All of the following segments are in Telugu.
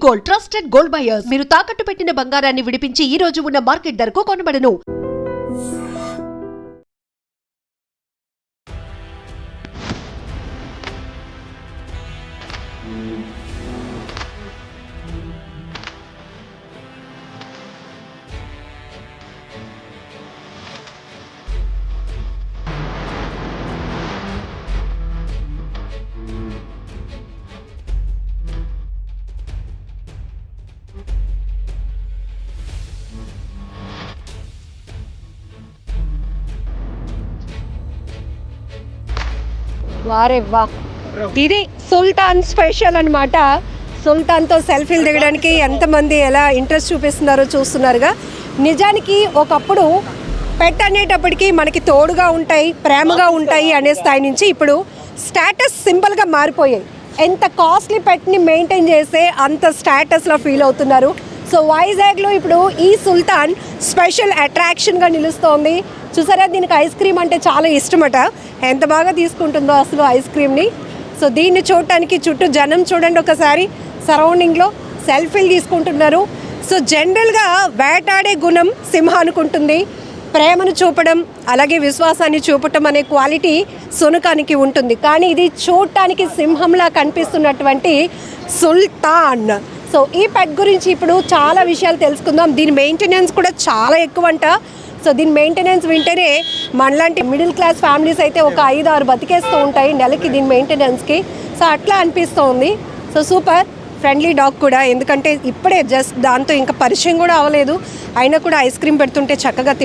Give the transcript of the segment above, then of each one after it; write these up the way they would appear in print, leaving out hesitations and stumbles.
Gold, trusted gold buyers. మీరు తాకట్టు పెట్టిన బంగారాన్ని విడిపించి ఈ రోజు ఉన్న మార్కెట్ ధరకు కొనబడను. వారే వా, ఇది సుల్తాన్ స్పెషల్ అనమాట. సుల్తాన్తో సెల్ఫీలు దిగడానికి ఎంతమంది ఎలా ఇంట్రెస్ట్ చూపిస్తున్నారో చూస్తున్నారుగా. నిజానికి ఒకప్పుడు పెట్ అనేటప్పటికీ మనకి తోడుగా ఉంటాయి, ప్రేమగా ఉంటాయి అనే స్థాయి నుంచి ఇప్పుడు స్టేటస్ సింపుల్గా మారిపోయాయి. ఎంత కాస్ట్లీ పెట్ని మెయింటైన్ చేస్తే అంత స్టేటస్లో ఫీల్ అవుతున్నారు. సో వైజాగ్లో ఇప్పుడు ఈ సుల్తాన్ స్పెషల్ అట్రాక్షన్గా నిలుస్తోంది. చూసారా, దీనికి ఐస్ క్రీమ్ అంటే చాలా ఇష్టమట. ఎంత బాగా తీసుకుంటుందో అసలు ఐస్ క్రీమ్ని. సో దీన్ని చూడటానికి చుట్టూ జనం చూడండి ఒకసారి, సరౌండింగ్లో సెల్ఫీలు తీసుకుంటున్నారు. సో జనరల్గా వేటాడే గుణం సింహానికి ఉంటుంది. ప్రేమను చూపడం అలాగే విశ్వాసాన్ని చూపటం అనే క్వాలిటీ సునకానికి ఉంటుంది. కానీ ఇది చూడటానికి సింహంలా కనిపిస్తున్నటువంటి సుల్తాన్. సో ఈ పెట్ గురించి ఇప్పుడు చాలా విషయాలు తెలుసుకుందాం. దీని మెయింటెనెన్స్ కూడా చాలా ఎక్కువ అంట. సో దీని మెయింటెనెన్స్ వింటేనే మనలాంటి మిడిల్ క్లాస్ ఫ్యామిలీస్ అయితే ఒక 5-6 బతికేస్తూ ఉంటాయి నెలకి దీని మెయింటెనెన్స్కి. సో అట్లా అనిపిస్తుంది. సో సూపర్ ఫ్రెండ్లీ డాగ్ కూడా, ఎందుకంటే ఇప్పుడే జస్ట్ దాంతో ఇంకా పరిచయం కూడా అవ్వలేదు, అయినా కూడా ఐస్ క్రీమ్ పెడుతుంటే చక్కగా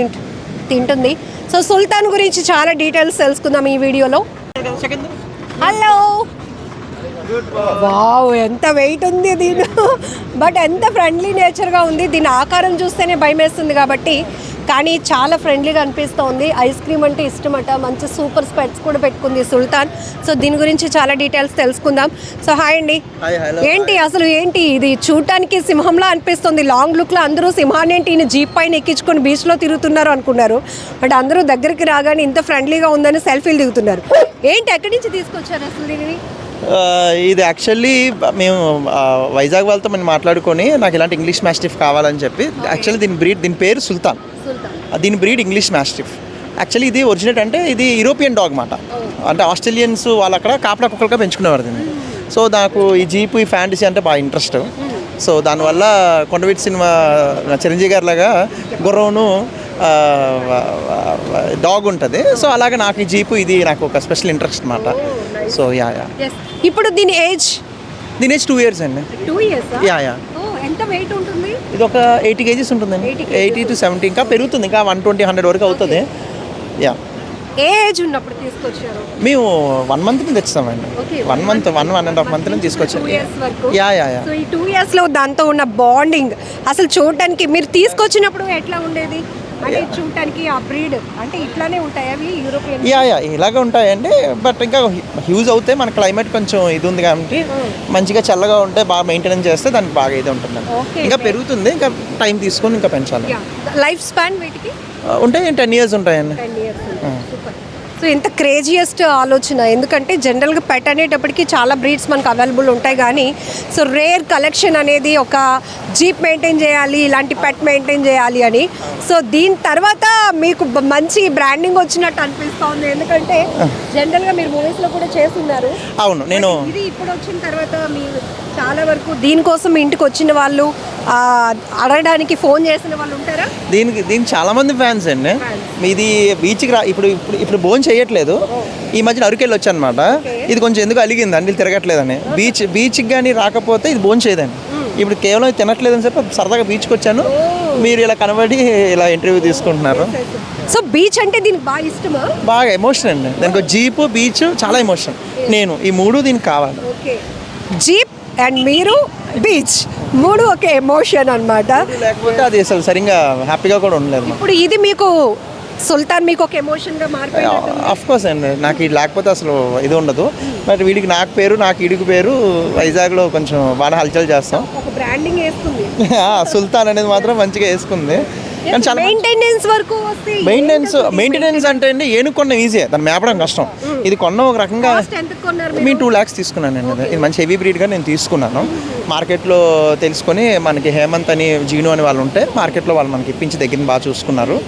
తింటుంది. సో సుల్తాన్ గురించి చాలా డీటెయిల్స్ తెలుసుకుందాం ఈ వీడియోలో. హలో, వావ్ ఎంత వెయిట్ ఉంది దీని, బట్ ఎంత ఫ్రెండ్లీ నేచర్గా ఉంది. దీని ఆకారం చూస్తేనే భయం వేస్తుంది కాబట్టి, కానీ చాలా ఫ్రెండ్లీగా అనిపిస్తుంది. ఐస్ క్రీమ్ అంటే ఇష్టమట, మంచి సూపర్ స్పెట్స్ కూడా పెట్టుకుంది సుల్తాన్. సో దీని గురించి చాలా డీటెయిల్స్ తెలుసుకుందాం. సో హాయ్ అండి. ఏంటి అసలు ఏంటి ఇది చూడటానికి సింహంలా అనిపిస్తుంది. లాంగ్ లుక్లో అందరూ సింహాన్ని ఏంటి ఈయన జీప్ పైన ఎక్కించుకొని బీచ్లో తిరుగుతున్నారు అనుకున్నారు, బట్ అందరూ దగ్గరికి రాగానే ఇంత ఫ్రెండ్లీగా ఉందని సెల్ఫీలు దిగుతున్నారు. ఏంటి ఎక్కడి నుంచి తీసుకొచ్చారు అసలు దీనిని? ఇది యాక్చువల్లీ మేము వైజాగ్ వాళ్ళతో మేము మాట్లాడుకొని నాకు ఇలాంటి ఇంగ్లీష్ మాస్టిఫ్ కావాలని చెప్పి, యాక్చువల్లీ దీని పేరు సుల్తాన్. దీని బ్రీడ్ ఇంగ్లీష్ మాస్టిఫ్. యాక్చువల్లీ ఇది ఒరిజినేట్ అంటే ఇది యూరోపియన్ డాగ్ మాట. అంటే ఆస్ట్రేలియన్స్ వాళ్ళు అక్కడ కాపలా కుక్కలుగా పెంచుకునేవారు దీన్ని. సో నాకు ఈ జీపు ఈ ఫ్యాంటసీ అంటే బాగా ఇంట్రెస్ట్. సో దానివల్ల కొండవీటి సినిమా చిరంజీవి గారి లాగా గుర్రంను డాగ్ ఉంటుంది. సో అలాగే నాకు ఈ జీపు ఇది నాకు ఒక స్పెషల్ ఇంట్రెస్ట్ అనమాట. So yeah. ఇప్పుడు దీని ఏజ్ 2 years అండి. 2 years? యా. ఎంత వెయిట్ ఉంటుంది? ఇది ఒక 80 kgs ఉంటుందండి. 80 to 70, ఇంకా పెరుగుతుంది, ఇంకా 120-100 వరకు అవుతుంది. యా. ఏ ఏజ్ ఉన్నప్పుడు తీసుకొచ్చారు? మేము 1 month నుంచి తెచ్చామండి. 1.5 month నుంచి తీసుకొచ్చాము. యా. సో ఈ 2 yearsలో దాంతో ఉన్న బాండింగ్ అసలు చూడటానికి మీరు తీసుకొచ్చినప్పుడు ఎట్లా ఉండేది? అంటే చూడటానికి ఆ బ్రీడ్ అంటే ఇట్లానే ఉంటాయి అవి యూరోపియన్? యా ఇలాగే ఉంటాయండి, బట్ ఇంకా హ్యూజ్ అవుతాయి. మన క్లైమేట్ కొంచెం ఇది ఉంది కాబట్టి మంచిగా చల్లగా ఉంటే బాగా మెయింటెనెన్స్ చేస్తే దానికి బాగా ఇది ఉంటుందండి. ఇంకా పెరుగుతుంది, ఇంకా టైం తీసుకొని ఇంకా పెంచాలి. లైఫ్ స్పాన్ వీటికి ఉంటాయి 10 years ఉంటాయండి. 10 years. సో ఎంత క్రేజియస్ట్ ఆలోచన, ఎందుకంటే జనరల్గా పెట్ అనేటప్పటికి చాలా బ్రీడ్స్ మనకు అవైలబుల్ ఉంటాయి, కానీ సో రేర్ కలెక్షన్ అనేది ఒక జీప్ మెయింటైన్ చేయాలి, ఇలాంటి పెట్ మెయింటైన్ చేయాలి అని. సో దీని తర్వాత మీకు మంచి బ్రాండింగ్ వచ్చినట్టు అనిపిస్తుంది, ఎందుకంటే జనరల్గా మీరు మూవీస్లో కూడా చేస్తున్నారు. అవును, నేను ఇది ఇప్పుడు వచ్చిన తర్వాత మీరు చాలా వరకు దీనికోసం ఇంటికి వచ్చిన వాళ్ళు అడగడానికి ఫోన్ చేసిన వాళ్ళు ఉంటారా? దీనికి చాలా మంది ఫ్యాన్స్ అండి. ఇది బీచ్కి ఇప్పుడు భోజనం చేయట్లేదు. ఈ మధ్యన అరకెళ్ళి వచ్చాను అనమాట. ఇది కొంచెం ఎందుకు అలిగింది అండి తిరగట్లేదని. బీచ్కి కానీ రాకపోతే ఇది భోజనం చేయదండి. ఇప్పుడు కేవలం తినట్లేదని చెప్పి సరదాగా బీచ్కి వచ్చాను. మీరు ఇలా కనబడి ఇలా ఇంటర్వ్యూ తీసుకుంటున్నారు. సో బీచ్ అంటే దీనికి బాగా ఇష్టమా? బాగా ఎమోషన్ అండి దానికి. జీపు బీచ్ చాలా ఎమోషన్. నేను ఈ 3 దీనికి కావాలి. జీప్ అండ్ మీరు బీచ్ 3 ఒకే ఎమోషన్ అనమాట. లేకపోతే అది అసలు సరిగ్గా హ్యాపీగా కూడా ఉండలేదు. ఇప్పుడు ఇది మీకు సుల్తాన్ మీకు ఒక ఎమోషన్గా మారిపోయింది. ఆఫ్ కోర్స్ అండి, నాకు ఇది లేకపోతే అసలు ఇది ఉండదు. బట్ వీడికి నాకు పేరు, నాకు ఈడికి పేరు వైజాగ్లో కొంచెం బాగా హల్చల్ చేస్తాం. ఒక బ్రాండింగ్ వేసుకుంది సుల్తాన్ అనేది మాత్రం మంచిగా వేసుకుంది. కానీ చాలా మెయింటెనెన్స్ వరకు వస్తే మెయింటెనెన్స్ అంటే అండి ఏనుగు కొన్న ఈజీ, దాన్ని మేపడం కష్టం. ఇది కొన్న ఒక రకంగా ఎంత కొన్నారు మీ 2 lakhs తీసుకున్నాను అండి. ఇది మంచి హెవీ బ్రీడ్గా నేను తీసుకున్నాను. మార్కెట్లో తెలుసుకొని మనకి హేమంత్ అని జీను అని వాళ్ళు ఉంటే మార్కెట్లో వాళ్ళు మనకి ఇప్పించి దగ్గర బాగా చూసుకున్నారు.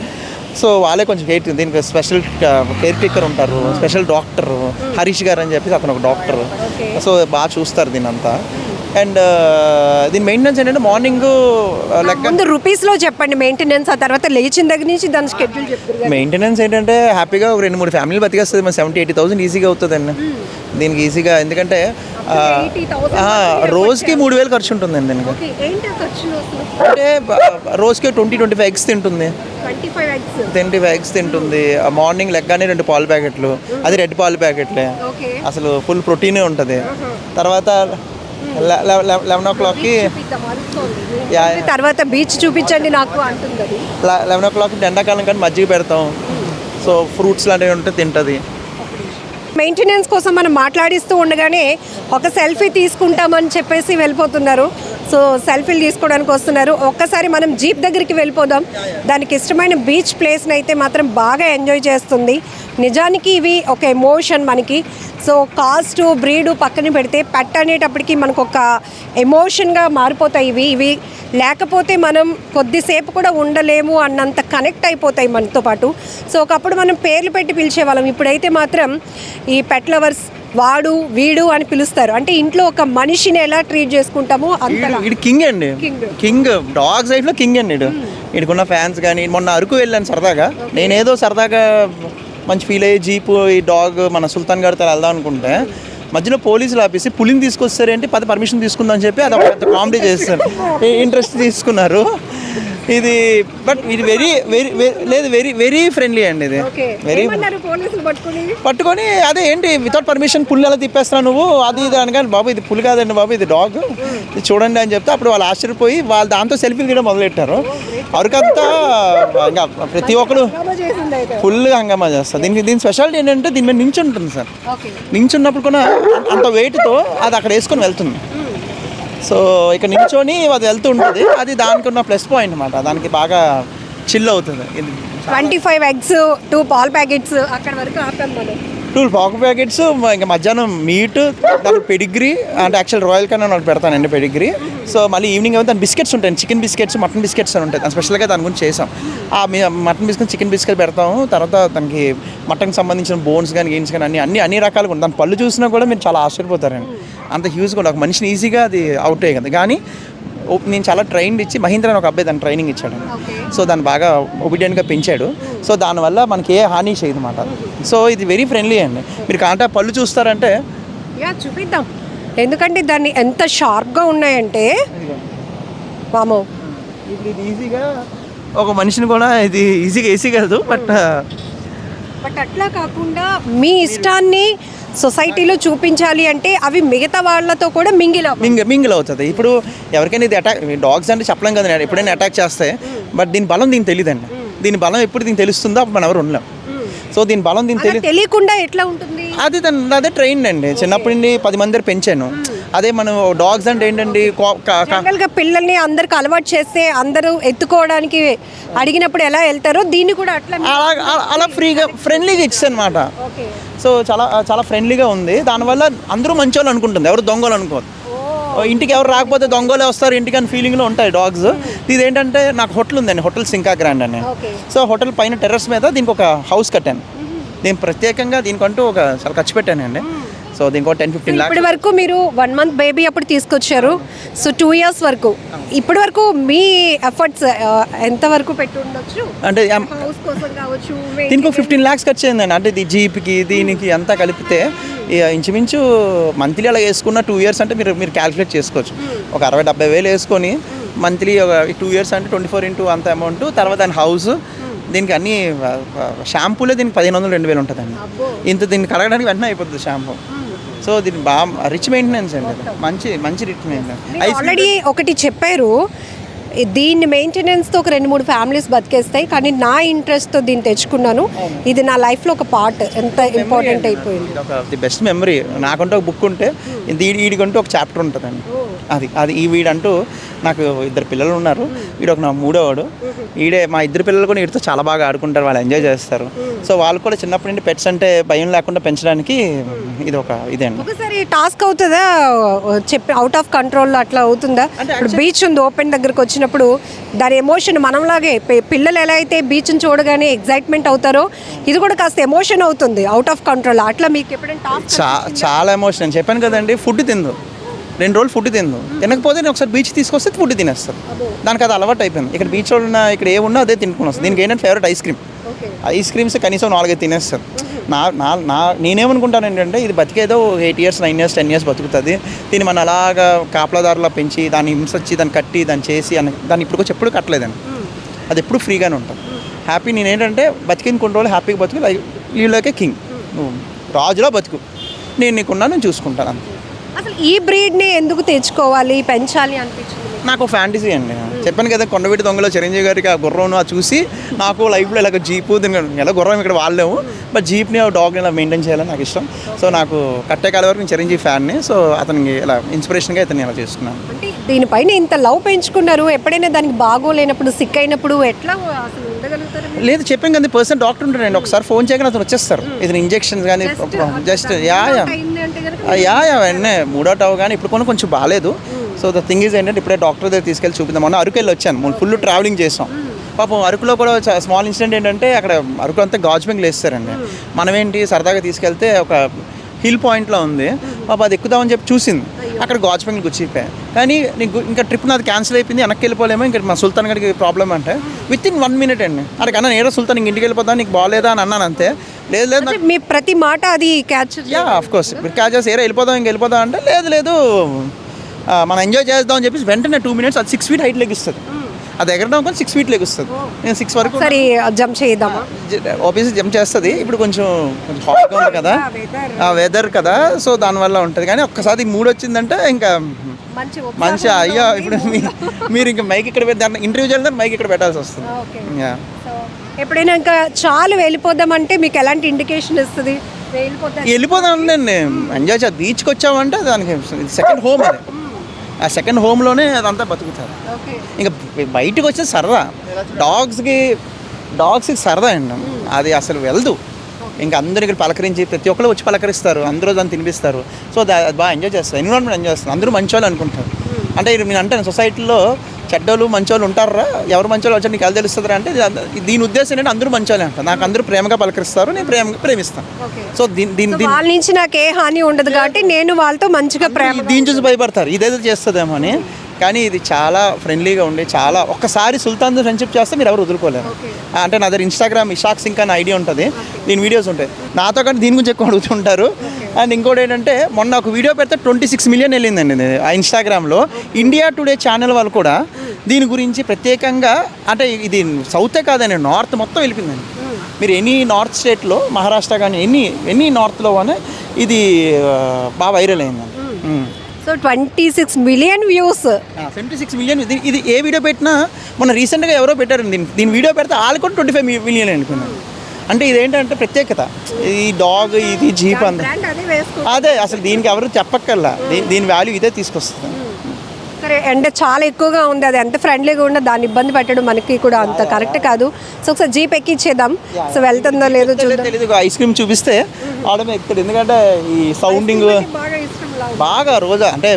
సో వాళ్ళే కొంచెం దీనికి స్పెషల్ కేర్ టేకర్ ఉంటారు, స్పెషల్ డాక్టర్ హరీష్ గారు అని చెప్పి అతను ఒక డాక్టర్. సో బాగా చూస్తారు దీని అంతా. అండ్ దీని మెయింటెనెన్స్ ఏంటంటే మార్నింగ్ ముందు రూపీస్లో చెప్పండి మెయింటెనెన్స్, ఆ తర్వాత లేచిన దగ్గర నుంచి దాని షెడ్యూల్ చెప్తారు. మెయింటెనెన్స్ ఏంటంటే హ్యాపీగా ఒక 2-3 ఫ్యామిలీలు బతికేస్తుంది. మన 70,000-80,000 ఈజీగా అవుతుందండి దీనికి ఈజీగా. ఎందుకంటే రోజుకి 3,000 ఖర్చు ఉంటుందండి దీనికి. అంటే రోజుకి 20-25 eggs తింటుంది, 25 eggs తింటుంది. మార్నింగ్ లెగ్గానే 2 పాల ప్యాకెట్లు, అది రెడ్ పాల ప్యాకెట్లే, అసలు ఫుల్ ప్రోటీనే ఉంటుంది. తర్వాత 11 o'clockకి తర్వాత బీచ్ చూపించండి నాకు అంటుంది. 11 o'clockకి ఎండాకాలం కానీ మజ్జిగ పెడతాం. సో ఫ్రూట్స్ లాంటివి ఉంటే తింటుంది. మెయింటెనెన్స్ కోసం మనం మాట్లాడిస్తూ ఉండగానే ఒక సెల్ఫీ తీసుకుంటామని చెప్పేసి వెళ్ళిపోతున్నారు. సో సెల్ఫీలు తీసుకోవడానికి వస్తున్నారు. ఒక్కసారి మనం జీప్ దగ్గరికి వెళ్ళిపోదాం. దానికి ఇష్టమైన బీచ్ ప్లేస్ని అయితే మాత్రం బాగా ఎంజాయ్ చేస్తుంది. నిజానికి ఇవి ఒక ఎమోషన్ మనకి. సో కాస్ట్ బ్రీడు పక్కన పెడితే పెట్ అనేటప్పటికి మనకు ఒక ఎమోషన్గా మారిపోతాయి ఇవి లేకపోతే మనం కొద్దిసేపు కూడా ఉండలేము అన్నంత కనెక్ట్ అయిపోతాయి మనతో పాటు. సో ఒకప్పుడు మనం పేర్లు పెట్టి పిలిచేవాళ్ళం, ఇప్పుడైతే మాత్రం ఈ పెట్ లవర్స్ వాడు వీడు అని పిలుస్తారు. అంటే ఇంట్లో ఒక మనిషిని ఎలా ట్రీట్ చేసుకుంటామో అంత. ఇది కింగ్ అండి, కింగ్ డాగ్ సైడ్లో కింగ్ అండి. ఇడుకున్న ఫ్యాన్స్ కానీ మొన్న అరకు వెళ్ళాను సరదాగా. నేనేదో సరదాగా మంచి ఫీల్ అయ్యి జీపు ఈ డాగ్ మన సుల్తాన్ గారితో వెళ్దాం అనుకుంటే మధ్యలో పోలీసులు ఆపేసి పులిని తీసుకొస్తారేంటి పర్మిషన్ తీసుకుందాం అని చెప్పి అది ఒక పెద్ద కామెడీ చేస్తారు. ఇంట్రెస్ట్ తీసుకున్నారు. ఇది బట్ ఇది వెరీ వెరీ లేదు వెరీ వెరీ ఫ్రెండ్లీ అండి. ఇది వెరీ పట్టుకొని అదే ఏంటి వితౌట్ పర్మిషన్ పుల్లు ఎలా తిప్పేస్తున్నావు నువ్వు అది ఇది అనగానే, బాబు ఇది పులి కాదండి బాబు ఇది డాగ్, ఇది చూడండి అని చెప్తే అప్పుడు వాళ్ళు ఆశ్చర్యపోయి వాళ్ళు దాంతో సెల్ఫీలు తీయడం మొదలెట్టారు. అరకంతా ఇంకా ప్రతి ఒక్కరు ఫుల్గా హంగామా చేస్తారు. దీని స్పెషాలిటీ ఏంటంటే దీని మీద నించి ఉంటుంది సార్. నించున్నప్పుడు కూడా అంత వెయిట్తో అది అక్కడ వేసుకొని వెళ్తుంది. సో ఇక్కడ నిల్చొని అది వెళ్తూ ఉంటుంది. అది దానికి ఉన్న ప్లస్ పాయింట్ అన్నమాట. దానికి బాగా చిల్ అవుతుంది. 25 eggs 2 పాల్ ప్యాకెట్స్ అక్కడ వరకు ఆపాం మనం. 2 పాల్ ప్యాకెట్స్ ఇంకా మధ్యాహ్నం మీట్, దానికి పెడిగ్రీ అంటే యాక్చువల్ రాయల్ కన్నా నాకు పెడతానండి పెడిగ్రీ. సో మళ్ళీ ఈవినింగ్ అయితే దాని బిస్కెట్స్ ఉంటాయి, చికెన్ బిస్కెట్స్ మటన్ బిస్కెట్స్ అని ఉంటాయి. దాని స్పెషల్గా దాని గురించి చేసాం. ఆ మటన్ బిస్కెట్ చికెన్ బిస్కెట్ పెడతాము. తర్వాత దానికి మటన్కి సంబంధించిన బోన్స్ కానీ గెయిన్స్ కానీ అన్ని రకాలుగా ఉంటాయి. దాని పళ్ళు చూసినా కూడా మీరు చాలా ఆశ్చర్యపోతారండి. అంత హ్యూజ్గా ఒక మనిషిని ఈజీగా అది అవుట్ అయ్యి కదా. కానీ నేను చాలా ట్రైన్ ఇచ్చి మహీంద్ర అని ఒక అబ్బాయి దాన్ని ట్రైనింగ్ ఇచ్చాడు. సో దాన్ని బాగా ఒబీడియంట్గా పెంచాడు. సో దానివల్ల మనకి ఏ హాని చేయదు అన్నమాట. సో ఇది వెరీ ఫ్రెండ్లీ అండి. మీరు కాంటా పళ్ళు చూస్తారంటే చూపిద్దాం, ఎందుకంటే దాన్ని ఎంత షార్ప్గా ఉన్నాయంటే మామో ఇప్పుడు ఇది ఈజీగా ఒక మనిషిని కూడా ఇది ఈజీ కాదు. బట్ అట్లా కాకుండా మీ ఇష్టాన్ని సొసైటీలో చూపించాలి అంటే అవి మిగతా వాళ్ళతో కూడా మింగిల్ అవుతుంది. ఇప్పుడు ఎవరికైనా ఇది అటాక్ డాగ్స్ అంటే చెప్పలేం కదా, ఎప్పుడైనా అటాక్ చేస్తే. బట్ దీని బలం దీనికి తెలియదండి. దీని బలం ఎప్పుడు దీనికి తెలుస్తుందో అప్పుడు మనం ఎవరు ఉండలేం. సో దీని బలం దీనికి తెలియకుండా ఎట్లా ఉంటుంది అది అదే ట్రైన్ అండి. చిన్నప్పటి నుండి 10 మంది పెంచాను. అదే మనం డాగ్స్ అంటే ఏంటండి పిల్లల్ని అందరికి అలవాటు చేస్తే అందరూ ఎత్తుకోవడానికి అడిగినప్పుడు ఎలా వెళ్తారో దీన్ని కూడా అలా ఫ్రెండ్లీగా ఇచ్చి అనమాట. సో చాలా చాలా ఫ్రెండ్లీగా ఉంది. దానివల్ల అందరూ మంచి వాళ్ళు అనుకుంటుంది, ఎవరు దొంగలు అనుకోరు. ఇంటికి ఎవరు రాకపోతే దొంగలే వస్తారు ఇంటికి అని ఫీలింగ్లో ఉంటాయి డాగ్స్. ఇది ఏంటంటే నాకు హోటల్ ఉందండి, హోటల్ సింకా గ్రాండ్ అని. సో హోటల్ పైన టెర్రస్ మీద దీనికి ఒక హౌస్ కట్టాను. నేను ప్రత్యేకంగా దీనికంటూ ఒక చాలా ఖర్చు పెట్టానండి. సో దీనికి 10-15 lakhs. ఇప్పటి వరకు మీరు 1 month బేబీ అప్పుడు తీసుకొచ్చారు. సో 2 years వరకు ఇప్పటి వరకు మీ ఎఫర్ట్స్ ఎంత వరకు పెట్టి ఉండొచ్చు అంటే హౌస్ కోసం కావచ్చు? దీనికి 15 lakhs ఖర్చు అయిందండి. అంటే ఇది జీప్కి దీనికి అంతా కలిపితే ఇంచుమించు మంత్లీ అలా వేసుకున్న 2 years అంటే మీరు క్యాలిక్యులేట్ చేసుకోవచ్చు. ఒక 60-70 వేలు వేసుకొని మంత్లీ ఒక 2 years అంటే 24 into అంత అమౌంట్. తర్వాత దాని హౌస్, దీనికి అన్ని షాంపూలే దీనికి 1500-2000 ఉంటుందండి. దీన్ని కడగడానికి వెంటనే అయిపోతుంది షాంపూ. సో దీన్ని బాగా రిచ్ మెయింటెనెన్స్ అండి, మంచి రిచ్ మెయింటెనెన్స్. ఆల్రెడీ ఒకటి చెప్పారు, దీన్ని మెయింటెనెన్స్తో ఒక 2-3 ఫ్యామిలీస్ బతికేస్తాయి. కానీ నా ఇంట్రెస్ట్తో దీన్ని తెచ్చుకున్నాను. ఇది నా లైఫ్లో ఒక పార్ట్, ఎంత ఇంపార్టెంట్ అయిపోయింది. The best memory. నాకంటూ ఒక బుక్ ఉంటే వీడికంటూ ఒక చాప్టర్ ఉంటుందండి. అది ఈ వీడంటూ నాకు 2 పిల్లలు ఉన్నారు, వీడు ఒక నా 3వ వాడు. మా 2 పిల్లలు కూడా వీడితో చాలా బాగా ఆడుకుంటారు, వాళ్ళు ఎంజాయ్ చేస్తారు. సో వాళ్ళు కూడా చిన్నప్పటి నుండి పెట్స్ అంటే భయం లేకుండా పెంచడానికి ఇది ఒక ఇదండి. ఒకసారి టాస్క్ అవుతుందా చెప్పి అవుట్ ఆఫ్ కంట్రోల్ అట్లా అవుతుందా? ఇప్పుడు బీచ్ ఉంది ఓపెన్ దగ్గరకు వచ్చినప్పుడు దాని ఎమోషన్ మనంలాగే పిల్లలు ఎలా అయితే బీచ్ని చూడగానే ఎగ్జైట్మెంట్ అవుతారో ఇది కూడా కాస్త ఎమోషన్ అవుతుంది అవుట్ ఆఫ్ కంట్రోల్. అట్లా మీకు ఎప్పుడైనా టాస్క్ చాలా ఎమోషన్. నేను చెప్పాను కదండి, ఫుడ్ తిందు 2 రోజులు ఫుడ్ తినకపోతే నేను ఒకసారి బీచ్ తీసుకొస్తే ఫుడ్ తినేస్తాను. దానికి అది అలవాటు అయిపోయింది. ఇక్కడ బీచ్ ఉన్న ఇక్కడ ఏమున్నా అదే తినుకుని వస్తుంది. దీనికి ఏంటంటే ఫేవరెట్ ఐస్ క్రీమ్స్ కనీసం 4-5 తినేస్తాను. నేనేమనుకుంటాను ఏంటంటే ఇది బతికేదో 8 years 9 years 10 years బతుకుతుంది. దీన్ని మనం అలాగా కాపలాదారులా పెంచి దాన్ని హింసొచ్చి దాన్ని కట్టి దాన్ని చేసి దాన్ని ఇప్పుడు ఎప్పుడు కట్టలేదండి. అది ఎప్పుడు ఫ్రీగానే ఉంటాం. హ్యాపీ నేనేంటంటే బతికిన కొన్ని రోజులు హ్యాపీగా బతుకు లైక్ కింగ్. నువ్వు రాజులో బతుకు, నేను నీకున్నా నేను చూసుకుంటాను అంతే. అసలు ఈ బ్రీడ్ని ఎందుకు తెచ్చుకోవాలి పెంచాలి అనిపించింది? నాకు ఫ్యాంటసీ అండి. చెప్పాను కదా, కొండవీటి దొంగలో చిరంజీవి గారికి ఆ గుర్రం చూసి నాకు లైఫ్లో ఇలాగ జీపు ఎలా గుర్రం ఇక్కడ వాళ్ళేము, బట్ జీప్ని డాగ్ని ఇలా మెయింటైన్ చేయాలని నాకు ఇష్టం. సో నాకు కట్టే కాలం వరకు నేను చిరంజీవి ఫ్యాన్ని. సో అతనికి ఇలా ఇన్స్పిరేషన్గా ఇతను ఇలా చేసుకున్నాను. అంటే దీనిపైన ఇంత లవ్ పెంచుకున్నారు, ఎప్పుడైనా దానికి బాగోలేనప్పుడు సిక్ అయినప్పుడు ఎట్లా అసలు ఉండగలుగుతారు? లేదు, చెప్పాను కదా, పర్సన్ డాక్టర్ ఉంటాడండి. ఒకసారి ఫోన్ చేయగానే అతను వచ్చేస్తారు. ఇది ఇంజెక్షన్స్ కానీ జస్ట్ వెంటనే 3వ టవ్ కానీ ఇప్పుడు కొంచెం బాగాలేదు. సో ద థింగ్ ఈజ్ ఏంటంటే ఇప్పుడే డాక్టర్ దగ్గర తీసుకెళ్ళి చూపిద్దాం. మొన్న అరకు వెళ్ళి వచ్చాను, ఫుల్ ట్రావెలింగ్ చేసాం. పాపం అరకులో కూడా స్మాల్ ఇన్సిడెంట్ ఏంటంటే అక్కడ అరకు అంతా గాజ్ బెంగ్లు వేస్తారండి. మనం ఏంటి సరదాగా తీసుకెళ్తే ఒక హిల్ పాయింట్లో ఉంది, పాప అది ఎక్కుదామని చెప్పి చూసింది, అక్కడ గాజ్ బెంగ్లు గుచ్చిపోయాయి. కానీ నీకు ఇంకా ట్రిప్ నాది క్యాన్సిల్ అయిపోయింది, వెనక్కి వెళ్ళిపోలేమో, ఇంకా మా సుల్తాన్ గడికి ప్రాబ్లం అంటే విత్ ఇన్ 1 minute అండి. అక్కడ అన్న నేరో సుల్తాన్ ఇంక ఇంటికి వెళ్ళిపోతాను, నీకు బాగాలేదా అని అన్నాను అంతే. లేదు మీ ప్రతి మాట అది క్యాచ్. ఆఫ్ కోర్స్ మీరు క్యాచ్ చేసి వెళ్ళిపోదాం ఇంక వెళ్ళిపోదాం అంటే లేదు మనం ఎంజాయ్ చేద్దాం అని చెప్పి వెంటనే 2 minutes అది 6 feet హైట్ లెగిస్తుంది. అది ఎగరడం కానీ 6 feet లెగుస్తుంది. నేను 6 వరకు సరే జంప్ చేద్దామా? ఆబ్వియస్లీ జంప్ చేస్తుంది. ఇప్పుడు కొంచెం హాట్గా ఉంది కదా, వెదర్ కదా, సో దానివల్ల ఉంటుంది. కానీ ఒక్కసారి 3 వచ్చిందంటే ఇంకా మంచి అయ్యో ఇప్పుడు మీరు ఇంకా మైక్ ఇక్కడ పెట్టి ఇంటర్వ్యూ చేయాలంటే మైక్ ఇక్కడ పెట్టాల్సి వస్తుంది. ఎప్పుడైనా ఇంకా చాలు వెళ్ళిపోదామంటే మీకు ఎలాంటి ఇండికేషన్ ఇస్తుంది? వెళ్ళిపోదాం అండి, ఎంజాయ్ చేయాలి. బీచ్కి వచ్చామంటే దానికి సెకండ్ హోమ్, అది ఆ సెకండ్ హోమ్లోనే అదంతా బతుకుతారు. ఇంకా బయటకు వచ్చే సరదా, డాగ్స్కి సరదా అండి, అది అసలు వెళ్దు. ఇంకా అందరూ ఇక్కడ పలకరించి ప్రతి ఒక్కరు వచ్చి పలకరిస్తారు, అందరూ దాన్ని తినిపిస్తారు. సో అది బాగా ఎంజాయ్ చేస్తారు, ఎన్విరాన్మెంట్ ఎంజాయ్ చేస్తారు. అందరూ మంచోళ్ళు అనుకుంటారు. అంటే నేను అంటాను సొసైటీలో చెడ్డోళ్ళు మంచోళ్ళు ఉంటారా, ఎవరు మంచోళ్ళు వచ్చి నీకు ఎలా తెలుస్తుందా అంటే దీని ఉద్దేశం ఏంటంటే అందరూ మంచోళ్ళే అంటారు. నాకు అందరూ ప్రేమగా పలకరిస్తారు, నేను ప్రేమిస్తాను. సో వాళ్ళ నుంచి నాకు ఏ హాని ఉండదు కాబట్టి నేను వాళ్ళతో మంచిగా ప్రేమ. దీని చూసి భయపడతారు ఇదేదో చేస్తుందేమో అని, కానీ ఇది చాలా ఫ్రెండ్లీగా ఉండి చాలా ఒక్కసారి సుల్తాన్తో ఫ్రెండ్షిప్ చేస్తే మీరు ఎవరు వదులుకోలేరు. అంటే నా దగ్గర ఇన్స్టాగ్రామ్ ఇషాక్ సింక్ అనే ఐడియా ఉంటుంది, దీని వీడియోస్ ఉంటాయి. నాతో కానీ దీని గురించి ఎక్కువ అడుగుతుంటారు. అండ్ ఇంకోటి ఏంటంటే మొన్న ఒక వీడియో పెడితే 26 million వెళ్ళిందండి ఆ ఇన్స్టాగ్రామ్లో. ఇండియా టుడే ఛానల్ వాళ్ళు కూడా దీని గురించి ప్రత్యేకంగా, అంటే ఇది సౌతే కాదండి, నార్త్ మొత్తం వెళ్ళిపోయిందండి. మీరు ఎనీ నార్త్ స్టేట్లో మహారాష్ట్ర కానీ ఎనీ నార్త్లో కానీ ఇది బాగా వైరల్ అయిందండి. So 26 million views, 76 million. ఇది ఏ వీడియో పెట్టినా మొన్న రీసెంట్గా ఎవరో పెట్టారండి, దీని వీడియో పెడితే వాళ్ళు కూడా 25 million అనుకున్నాను. అంటే ఇదేంటంటే ప్రత్యేకత, ఈ డాగ్ ఇది జీప్ అంత అదే అసలు దీనికి ఎవరు చెప్పక్కర్లా, దీని వాల్యూ ఇదే తీసుకొస్తుంది. సరే, అంటే చాలా ఎక్కువగా ఉంది, అది ఎంత ఫ్రెండ్లీగా ఉందో దాన్ని ఇబ్బంది పెట్టడం మనకి కూడా అంత కరెక్ట్ కాదు. సో ఒకసారి జీప్ ఎక్కించేద్దాం, సో వెళ్తుందో లేదో తెలియదు. ఐస్ క్రీమ్ చూపిస్తే ఆడమే ఎక్కుతాడు, ఎందుకంటే ఈ సౌండింగ్ బాగా రోజా అంటే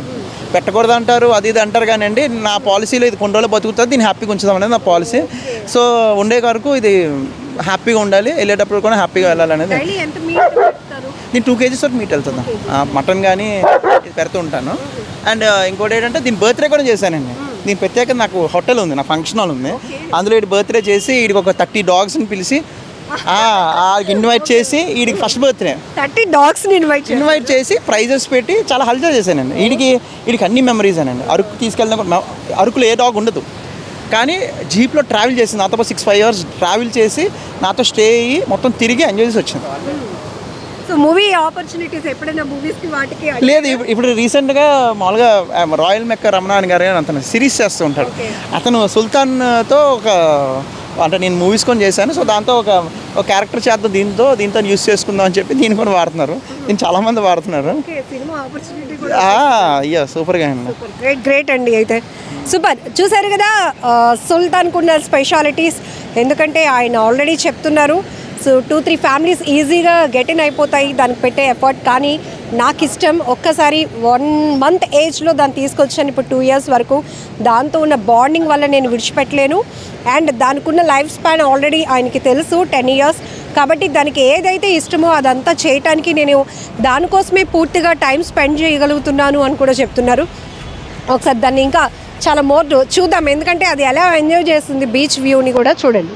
పెట్టకూడదు అంటారు, అది ఇది అంటారు. కానీ అండి నా పాలసీలో ఇది కొన్ని రోజులు బతుకుతుంది, దీన్ని హ్యాపీగా ఉంచుదాం అనేది నా పాలసీ. సో ఉండే వరకు ఇది హ్యాపీగా ఉండాలి, వెళ్ళేటప్పుడు కూడా హ్యాపీగా వెళ్ళాలనేది. నేను 2 kgs వరకు మీట్ వెళ్తుందా, మటన్ కానీ పెడుతూ ఉంటాను. అండ్ ఇంకోటి ఏంటంటే దీని బర్త్డే కూడా చేశానండి. దీని ప్రత్యేకత, నాకు హోటల్ ఉంది, నా ఫంక్షన్ హాల్ ఉంది, అందులో వీడి బర్త్డే చేసి వీడికి ఒక 30 dogsని పిలిచి ఇన్వైట్ చేసి వీడికి ఫస్ట్ బర్త్డే 30 dogsని ఇన్వైట్ చేసి ప్రైజెస్ పెట్టి చాలా హల్చల్ చేశానండి. వీడికి అన్ని మెమరీస్ అనండి. అరకు తీసుకెళ్ళిన అరకులో ఏ డాగ్ ఉండదు, కానీ జీప్లో ట్రావెల్ చేసింది నాతో 6-5 hours ట్రావెల్ చేసి నాతో స్టే అయ్యి మొత్తం తిరిగి ఎంజాయ్ చేసి వచ్చింది. సో మూవీ ఆపర్చునిటీస్ ఎప్పుడైనా మూవీస్కి వాటికి లేదు. ఇప్పుడు రీసెంట్గా మామూలుగా రాయల్ మెక్క రమణాన్ గారు అని అతను సిరీస్ చేస్తూ ఉంటాడు. అతను సుల్తాన్తో అంటే నేను మూవీస్ కొని చేశాను. సో దాంతో ఒక క్యారెక్టర్ చేద్దాం, దీంతో యూస్ చేసుకుందాం అని చెప్పి దీన్ని కూడా వాడుతున్నారు. దీన్ని చాలామంది వాడుతున్నారు. సినిమా ఆపర్చునిటీ అయ్యో సూపర్గా అండి, గ్రేట్ అండి. అయితే సూపర్. చూసారు కదా సుల్తాన్కు ఉన్న స్పెషాలిటీస్. ఎందుకంటే ఆయన ఆల్రెడీ చెప్తున్నారు, సో 2-3 ఫ్యామిలీస్ ఈజీగా గెట్ ఇన్ అయిపోతాయి దానికి పెట్టే ఎఫర్ట్. కానీ నాకు ఇష్టం ఒక్కసారి 1 month ఏజ్లో దాన్ని తీసుకొచ్చాను, ఇప్పుడు 2 years వరకు. దాంతో ఉన్న బాండింగ్ వల్ల నేను విడిచిపెట్టలేను. అండ్ దానికి ఉన్న లైఫ్ స్పాన్ ఆల్రెడీ ఆయనకి తెలుసు, 10 years. కాబట్టి దానికి ఏదైతే ఇష్టమో అదంతా చేయటానికి నేను దానికోసమే పూర్తిగా టైం స్పెండ్ చేయగలుగుతున్నాను అని కూడా చెప్తున్నారు. ఒకసారి దాన్ని ఇంకా చాలా మోర్ చూద్దాం, ఎందుకంటే అది ఎలా ఎంజాయ్ చేస్తుంది బీచ్ వ్యూని కూడా చూడండి.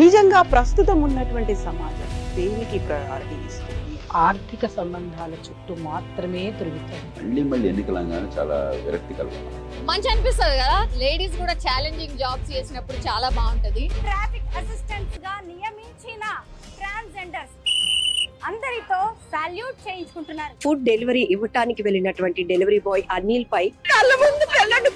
నిజంగా ప్రస్తుతం ఉన్నటువంటి సమాజం దేనికి ప్రయారిటీ ఇస్తుంది? ఆర్థిక సంబంధాల చుట్టూ మాత్రమే తిరుగుతుంది. మళ్ళీ ఎన్నికలంగానే చాలా విరక్తి కలుగుతుంది. మంచి అనిపిస్తుంది కదా, లేడీస్ కూడా ఛాలెంజింగ్ జాబ్స్ చేసినప్పుడు చాలా బాగుంటది. ట్రాఫిక్ అసిస్టెంట్స్ గా నియమించిన ట్రాన్స్జెండర్స్ అందరితో సాల్యూట్ చేయించుకుంటున్నారు. ఫుడ్ డెలివరీ ఇవ్వటానికి వెళ్ళినటువంటి డెలివరీ బాయ్ అనిల్ పై కళ్ళ ముందు పెళ్ళండి